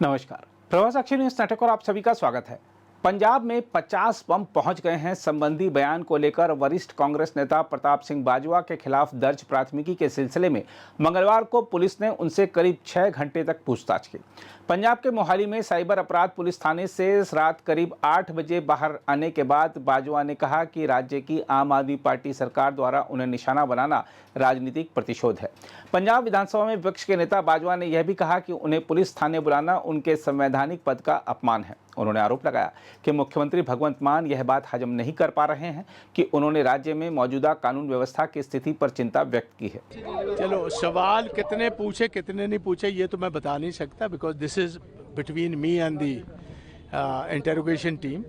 नमस्कार, प्रवास अक्षर न्यूज नाटक और आप सभी का स्वागत है। पंजाब में 50 बम पहुंच गए हैं संबंधी बयान को लेकर वरिष्ठ कांग्रेस नेता प्रताप सिंह बाजवा के खिलाफ दर्ज प्राथमिकी के सिलसिले में मंगलवार को पुलिस ने उनसे करीब 6 घंटे तक पूछताछ की। पंजाब के मोहाली में साइबर अपराध पुलिस थाने से रात करीब 8 बजे बाहर आने के बाद बाजवा ने कहा कि राज्य की आम आदमी पार्टी सरकार द्वारा उन्हें निशाना बनाना राजनीतिक प्रतिशोध है। पंजाब विधानसभा में विपक्ष के नेता बाजवा ने यह भी कहा कि उन्हें पुलिस थाने बुलाना उनके संवैधानिक पद का अपमान है। उन्होंने आरोप लगाया कि मुख्यमंत्री भगवंत मान यह बात हजम नहीं कर पा रहे हैं कि उन्होंने राज्य में मौजूदा कानून व्यवस्था की स्थिति पर चिंता व्यक्त की है। चलो, सवाल कितने पूछे कितने नहीं पूछे ये तो मैं बता नहीं सकता, because this is between me and the interrogation team.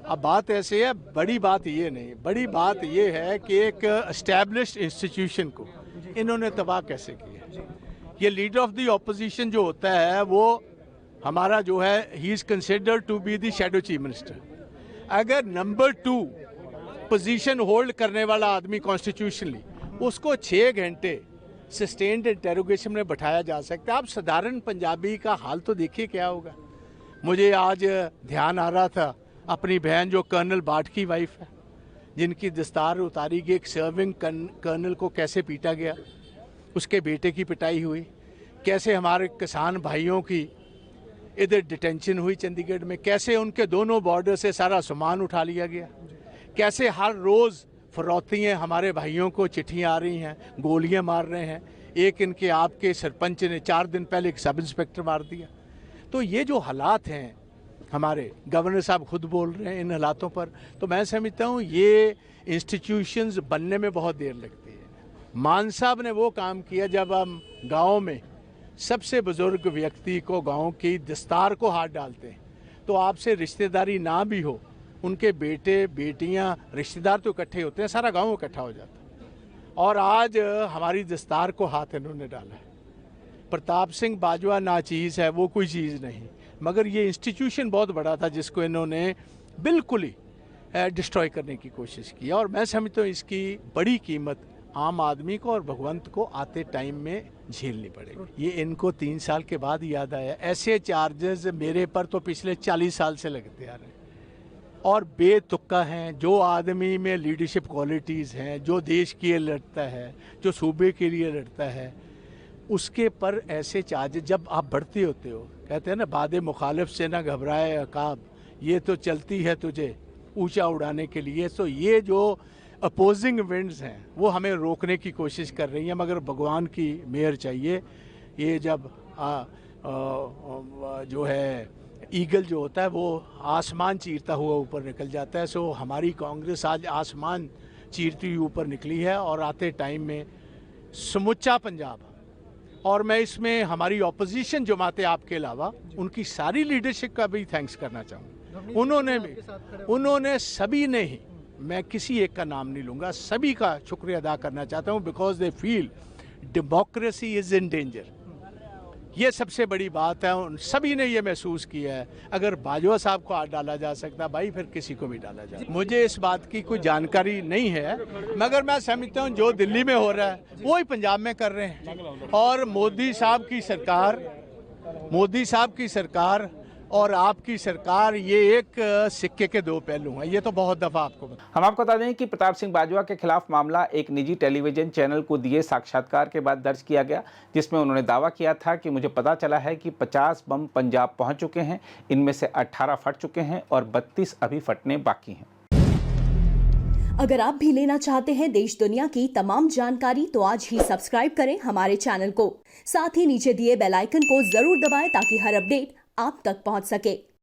अब बात ऐसे है, बड़ी बात ये नहीं, बड़ी बात ये है कि एक एस्टैब्लिश्ड इंस्टीट्यूशन को इन्होंने तबाह कैसे किया। ये लीडर ऑफ द ऑपोजिशन जो होता है वो हमारा जो है he is considered to be the shadow chief minister. अगर नंबर 2 पोजीशन होल्ड करने वाला आदमी कॉन्स्टिट्यूशनली, उसको 6 घंटे सस्टेन्ड इंटेरोगेशन में बैठाया जा सकता है। आप साधारण पंजाबी का हाल तो देखिए क्या होगा। मुझे आज ध्यान आ रहा था अपनी बहन जो कर्नल बाट की वाइफ है, जिनकी दस्तार उतारी गई, एक सर्विंग कर्नल को कैसे पीटा गया, उसके बेटे की पिटाई हुई, कैसे हमारे किसान भाइयों की इधर डिटेंशन हुई चंडीगढ़ में, कैसे उनके दोनों बॉर्डर से सारा सामान उठा लिया गया, कैसे हर रोज़ फरौतियाँ हमारे भाइयों को चिट्ठियाँ आ रही हैं, गोलियाँ मार रहे हैं। एक इनके आपके सरपंच ने 4 दिन पहले एक सब इंस्पेक्टर मार दिया। तो ये जो हालात हैं, हमारे गवर्नर साहब खुद बोल रहे हैं इन हालातों पर, तो मैं समझता हूँ ये इंस्टीट्यूशंस बनने में बहुत देर लगती है। मान साहब ने वो काम किया जब हम गाँव में सबसे बुजुर्ग व्यक्ति को गांव की दस्तार को हाथ डालते हैं, तो आपसे रिश्तेदारी ना भी हो, उनके बेटे बेटियां रिश्तेदार तो इकट्ठे होते हैं, सारा गांव इकट्ठा हो जाता है। और आज हमारी दस्तार को हाथ इन्होंने डाला है। प्रताप सिंह बाजवा नाचीज़ है, वो कोई चीज़ नहीं, मगर ये इंस्टीट्यूशन बहुत बड़ा था जिसको इन्होंने बिल्कुल ही डिस्ट्रॉय करने की कोशिश की। और मैं समझता हूँ इसकी बड़ी कीमत आम आदमी को और भगवंत को आते टाइम में झेलनी पड़ेगी। ये इनको 3 साल के बाद याद आया। ऐसे चार्जेस मेरे पर तो पिछले 40 साल से लगते आ रहे हैं और बेतुक्का हैं। जो आदमी में लीडरशिप क्वालिटीज़ हैं, जो देश के लिए लड़ता है, जो सूबे के लिए लड़ता है, उसके पर ऐसे चार्जेस जब आप बढ़ते होते हो, कहते हैं ना बादे मुखालिफ से ना घबराए अकाब, ये तो चलती है तुझे ऊंचा उड़ाने के लिए। तो ये जो अपोजिंग विंड्स हैं वो हमें रोकने की कोशिश कर रही हैं, मगर भगवान की मेहर चाहिए। ये जब जो है ईगल जो होता है वो आसमान चीरता हुआ ऊपर निकल जाता है। सो हमारी कांग्रेस आज आसमान चीरती हुई ऊपर निकली है और आते टाइम में समूचा पंजाब, और मैं इसमें हमारी ऑपोजिशन जमातें आपके अलावा उनकी सारी लीडरशिप का भी थैंक्स करना चाहूँगा। उन्होंने सभी ने ही, मैं किसी एक का नाम नहीं लूँगा, सभी का शुक्रिया अदा करना चाहता हूँ, because they feel democracy is in danger. ये सबसे बड़ी बात है, उन सभी ने ये महसूस किया है। अगर बाजवा साहब को हाथ डाला जा सकता, भाई फिर किसी को भी डाला जा। मुझे इस बात की कोई जानकारी नहीं है, मगर मैं समझता हूँ जो दिल्ली में हो रहा है वो ही पंजाब में कर रहे हैं। और मोदी साहब की सरकार और आपकी सरकार, ये एक सिक्के के 2 पहलू हैं। ये तो बहुत दफा आपको हम आपको बता दें कि प्रताप सिंह बाजवा के खिलाफ मामला एक निजी टेलीविजन चैनल को दिए साक्षात्कार के बाद दर्ज किया गया, जिसमें उन्होंने दावा किया था कि मुझे पता चला है कि 50 बम पंजाब पहुंच चुके हैं, इनमें से 18 फट चुके हैं और 32 अभी फटने बाकी हैं। अगर आप भी लेना चाहते हैं देश दुनिया की तमाम जानकारी, तो आज ही सब्सक्राइब करें हमारे चैनल को। साथ ही नीचे दिए बेल आइकन को जरूर दबाएं ताकि हर अपडेट आप तक पहुंच सके।